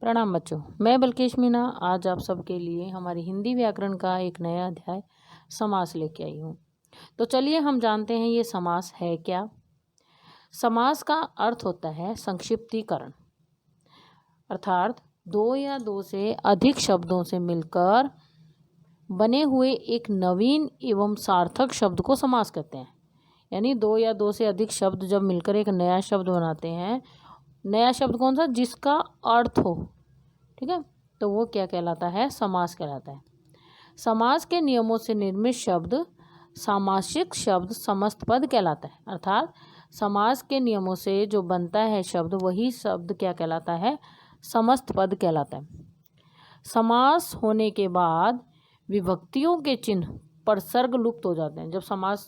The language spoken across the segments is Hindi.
प्रणाम बच्चों, मैं बल्केश मीना आज आप सबके लिए हमारी हिंदी व्याकरण का एक नया अध्याय समास लेके आई हूँ। तो चलिए हम जानते हैं ये समास है क्या। समास का अर्थ होता है संक्षिप्तीकरण, अर्थात दो या दो से अधिक शब्दों से मिलकर बने हुए एक नवीन एवं सार्थक शब्द को समास कहते हैं। यानी दो या दो से अधिक शब्द जब मिलकर एक नया शब्द बनाते हैं, नया शब्द कौन सा, जिसका अर्थ हो, ठीक है, तो वो क्या कहलाता है, समास कहलाता है। समास के नियमों से निर्मित शब्द सामासिक शब्द समस्त पद कहलाता है। अर्थात समास के नियमों से जो बनता है शब्द, वही शब्द क्या कहलाता है, समस्त पद कहलाता है। समास होने के बाद विभक्तियों के चिन्ह परसर्ग लुप्त हो जाते हैं। जब समास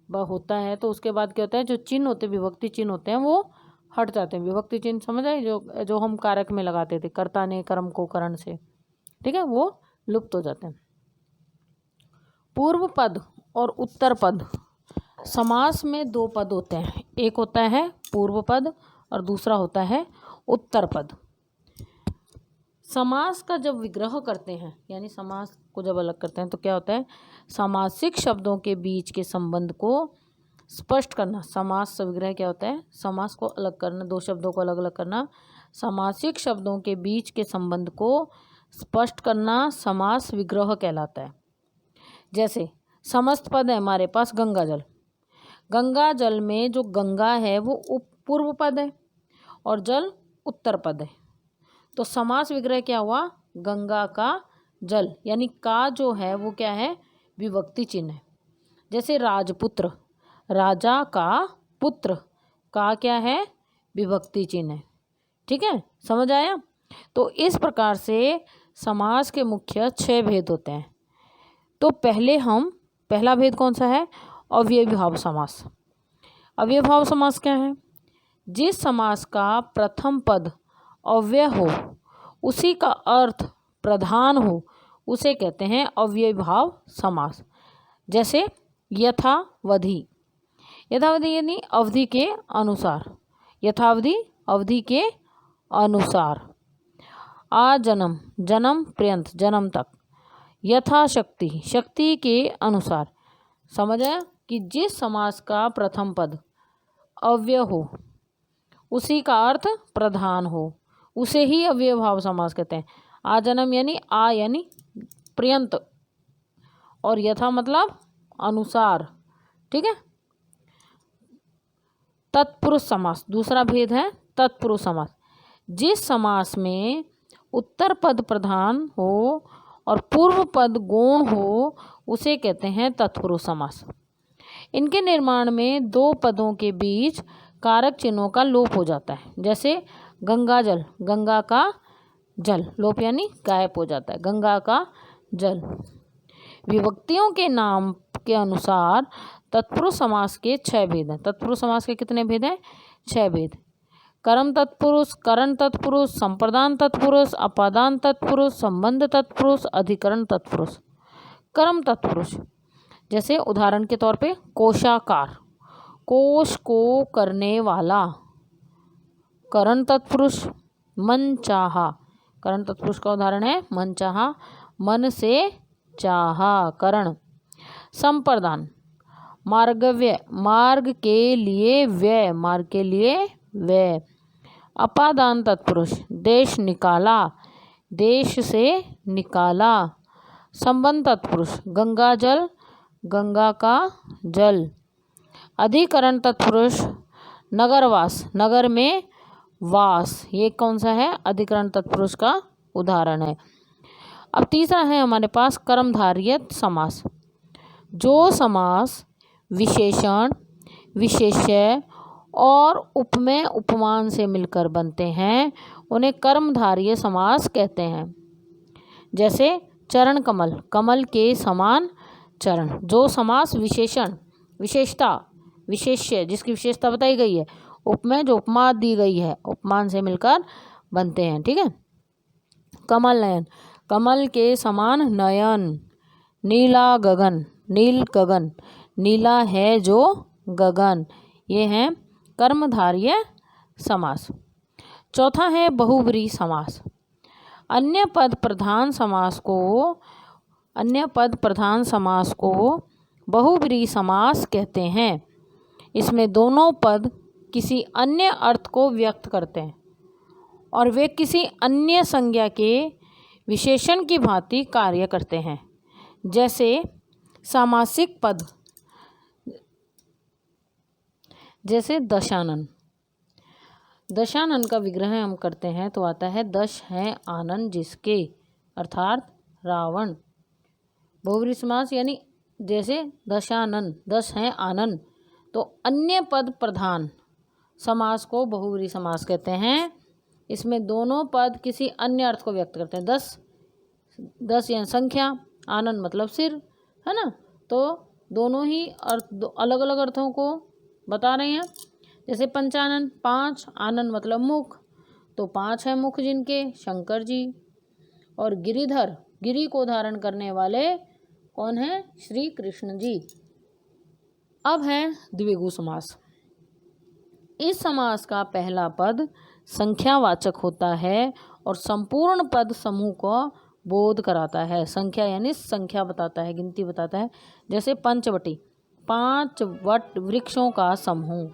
होता है तो उसके बाद क्या होता है, जो चिन्ह होते हैं, विभक्ति चिन्ह होते हैं, वो हट जाते हैं। विभक्ति चिन्ह समझ आए, जो हम कारक में लगाते थे, कर्ता ने कर्म को करण से, ठीक है, वो लुप्त हो जाते हैं। पूर्व पद और उत्तर पद, समास में दो पद होते हैं, एक होता है पूर्व पद और दूसरा होता है उत्तर पद। समास का जब विग्रह करते हैं, यानी समास को जब अलग करते हैं, तो क्या होता है, सामासिक शब्दों के बीच के संबंध को स्पष्ट करना। समास विग्रह क्या होता है, समास को अलग करना, दो शब्दों को अलग अलग करना, सामासिक शब्दों के बीच के संबंध को स्पष्ट करना समास विग्रह कहलाता है। जैसे समस्त पद है हमारे पास गंगा जल, गंगा जल में जो गंगा है वो पूर्व पद है और जल उत्तर पद है, तो समास विग्रह क्या हुआ, गंगा का जल, यानी का जो है वो क्या है, विभक्ति चिन्ह है। जैसे राजपुत्र, राजा का पुत्र, का क्या है, विभक्ति चिन्ह है, ठीक है, समझ आया। तो इस प्रकार से समास के मुख्य 6 भेद होते हैं। तो पहला भेद कौन सा है, अव्ययीभाव समास। अव्ययीभाव समास क्या है, जिस समास का प्रथम पद अव्यय हो, उसी का अर्थ प्रधान हो, उसे कहते हैं अव्ययीभाव समास। जैसे यथावधि, यथावधि यानी अवधि के अनुसार, यथावधि अवधि के अनुसार। आजन्म, जन्म पर्यंत, जन्म तक। यथाशक्ति, शक्ति के अनुसार। समझ आया कि जिस समास का प्रथम पद अव्यय हो, उसी का अर्थ प्रधान हो, उसे ही अव्ययीभाव समास कहते हैं। आजन्म यानी आ यानी पर्यंत, और यथा मतलब अनुसार, ठीक है। तत्पुरुष समास, दूसरा भेद है तत्पुरुष समास। जिस समास में उत्तर पद प्रधान हो और पूर्व पद गौण हो, उसे कहते हैं तत्पुरुष समास। इनके निर्माण में दो पदों के बीच कारक चिन्हों का लोप हो जाता है। जैसे गंगा जल, गंगा का जल, लोप यानी गायब हो जाता है, गंगा का जल। विभक्तियों के नाम के अनुसार तत्पुरुष समास के 6 भेद हैं। तत्पुरुष समास के कितने भेद हैं, 6 भेद। कर्म तत्पुरुष, करण तत्पुरुष, संप्रदान तत्पुरुष, अपादान तत्पुरुष, संबंध तत्पुरुष, अधिकरण तत्पुरुष। कर्म तत्पुरुष, जैसे उदाहरण के तौर पे कोशाकार, कोश को करने वाला, करण तत्पुरुष। मनचाहा, करण तत्पुरुष का उदाहरण है मनचाहा, मन से चाहा, करण। संप्रदान, मार्गव्यय, मार्ग के लिए व्यय, मार्ग के लिए व्यय। अपादान तत्पुरुष, देश निकाला, देश से निकाला। संबंध तत्पुरुष, गंगा जल, गंगा का जल। अधिकरण तत्पुरुष, नगरवास, नगर में वास, ये कौन सा है, अधिकरण तत्पुरुष का उदाहरण है। अब तीसरा है हमारे पास कर्मधारय समास। जो समास विशेषण, विशेष्य और उपमेय उपमान से मिलकर बनते हैं, उन्हें कर्मधारय समास कहते हैं। जैसे चरण कमल, कमल के समान चरण। जो समास विशेषण, विशेषता, विशेष्य जिसकी विशेषता बताई गई है, उपमेय जो उपमा दी गई है, उपमान से मिलकर बनते हैं, ठीक है। कमल नयन, कमल के समान नयन। नीला गगन, नील गगन, नीला है जो गगन। ये हैं कर्मधारय समास। चौथा है बहुब्रीहि समास। अन्य पद प्रधान समास को बहुव्रीहि समास कहते हैं। इसमें दोनों पद किसी अन्य अर्थ को व्यक्त करते हैं और वे किसी अन्य संज्ञा के विशेषण की भांति कार्य करते हैं। जैसे सामासिक पद, जैसे दशानन। दशानन का विग्रह हम करते हैं तो आता है दश है आनन जिसके, अर्थात रावण। बहुव्रीहि समास यानी जैसे दशानन, 10 हैं आनन, तो अन्य पद प्रधान समास को बहुव्रीहि समास कहते हैं। इसमें दोनों पद किसी अन्य अर्थ को व्यक्त करते हैं। 10 यानी संख्या, आनन मतलब सिर, है ना। तो दोनों ही अर्थ अलग अलग अर्थों को बता रहे हैं। जैसे पंचानन 5, आनन मतलब मुख, तो 5 है मुख जिनके, शंकर जी। और गिरिधर, गिरि को धारण करने वाले कौन है, श्री कृष्ण जी। अब है द्विगु समास। इस समास का पहला पद संख्यावाचक होता है और संपूर्ण पद समूह को बोध कराता है। संख्या यानी संख्या बताता है, गिनती बताता है। जैसे पंचवटी, 5 वट वृक्षों का समूह।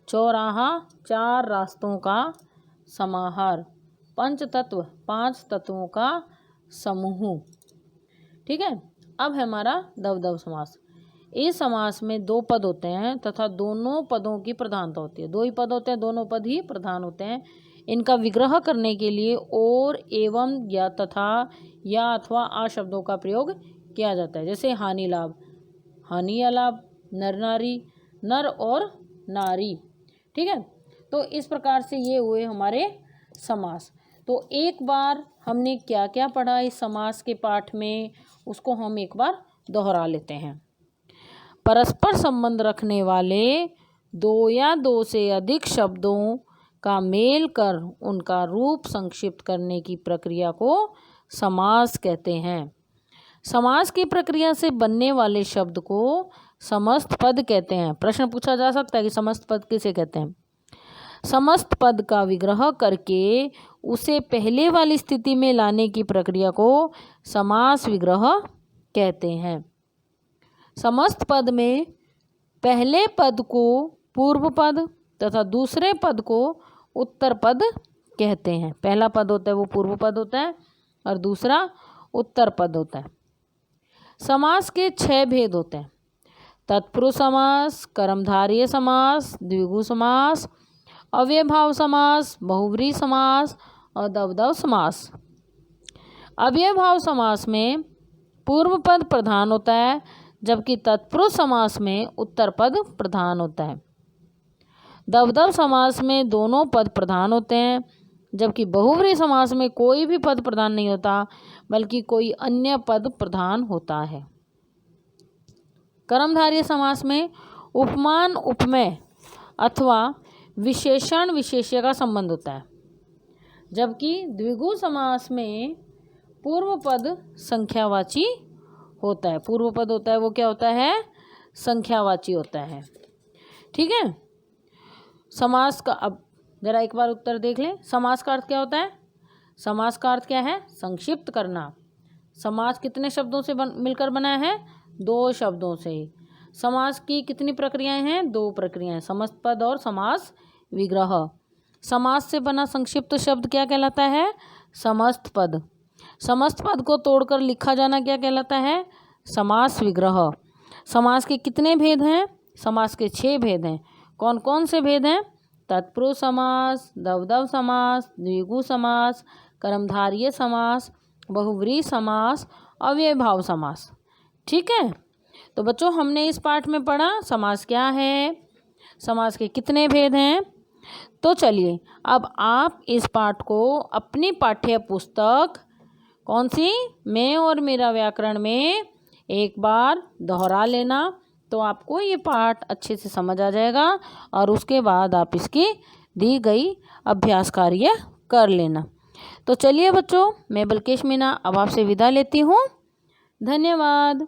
चौराहा, 4 रास्तों का समाहार। पंचतत्व, 5 तत्वों का समूह। ठीक है। अब है हमारा दवदव समास। इस समास में 2 पद होते हैं तथा दोनों पदों की प्रधानता होती है। 2 ही पद होते हैं, दोनों पद ही प्रधान होते हैं। इनका विग्रह करने के लिए और, एवं, या, तथा, या, अथवा, आ शब्दों का प्रयोग किया जाता है। जैसे हानि लाभ, हानि या लाभ, नर नारी, नर और नारी। ठीक है। तो इस प्रकार से ये हुए हमारे समास। तो एक बार हमने क्या क्या पढ़ा इस समास के पाठ में, उसको हम एक बार दोहरा लेते हैं। परस्पर संबंध रखने वाले 2 या 2 से अधिक शब्दों का मेल कर उनका रूप संक्षिप्त करने की प्रक्रिया को समास कहते हैं। समास की प्रक्रिया से बनने वाले शब्द को समस्त पद कहते हैं। प्रश्न पूछा जा सकता है कि समस्त पद किसे कहते हैं। समस्त पद का विग्रह करके उसे पहले वाली स्थिति में लाने की प्रक्रिया को समास विग्रह कहते हैं। समस्त पद में पहले पद को पूर्व पद तथा दूसरे पद को उत्तर पद कहते हैं। पहला पद होता है वो पूर्व पद होता है और दूसरा उत्तर पद होता है। समास के 6 भेद होते हैं। तत्पुरुष समास, कर्मधारय समास, द्विगु समास, अव्ययभाव समास, बहुव्रीहि समास और दवदव समास। अव्ययभाव समास में पूर्व पद प्रधान होता है, जबकि तत्पुरुष समास में उत्तर पद प्रधान होता है। दवदव समास में दोनों पद प्रधान होते हैं, जबकि बहुव्रीहि समास में कोई भी पद प्रधान नहीं होता, बल्कि कोई अन्य पद प्रधान होता है। कर्मधारय समास में उपमान उपमेय अथवा विशेषण विशेष्य का संबंध होता है, जबकि द्विगु समास में पूर्व पद संख्यावाची होता है। पूर्व पद होता है वो क्या होता है, संख्यावाची होता है। ठीक है। समास का अब जरा एक बार उत्तर देख लें। समास का अर्थ क्या होता है। समास का अर्थ क्या है, संक्षिप्त करना। समास कितने शब्दों से मिलकर बना है, 2 शब्दों से। समास की कितनी प्रक्रियाएं हैं, 2 प्रक्रियाएं, समस्त पद और समास विग्रह। समास से बना संक्षिप्त शब्द क्या कहलाता है, समस्त पद। समस्त पद को तोड़कर लिखा जाना क्या कहलाता है, समास विग्रह। समास के कितने भेद हैं, समास के 6 भेद हैं। कौन कौन से भेद हैं, तत्पुरुष समास, दवदव समास, द्विगु समास, कर्मधारय समास, बहुव्रीहि समास, अव्ययभाव समास। ठीक है। तो बच्चों हमने इस पाठ में पढ़ा समास क्या है, समास के कितने भेद हैं। तो चलिए अब आप इस पाठ को अपनी पाठ्य पुस्तक कौन सी, मैं और मेरा व्याकरण में एक बार दोहरा लेना, तो आपको ये पाठ अच्छे से समझ आ जाएगा और उसके बाद आप इसकी दी गई अभ्यास कार्य कर लेना। तो चलिए बच्चों, मैं बल्केश मीना अब आपसे विदा लेती हूँ। धन्यवाद।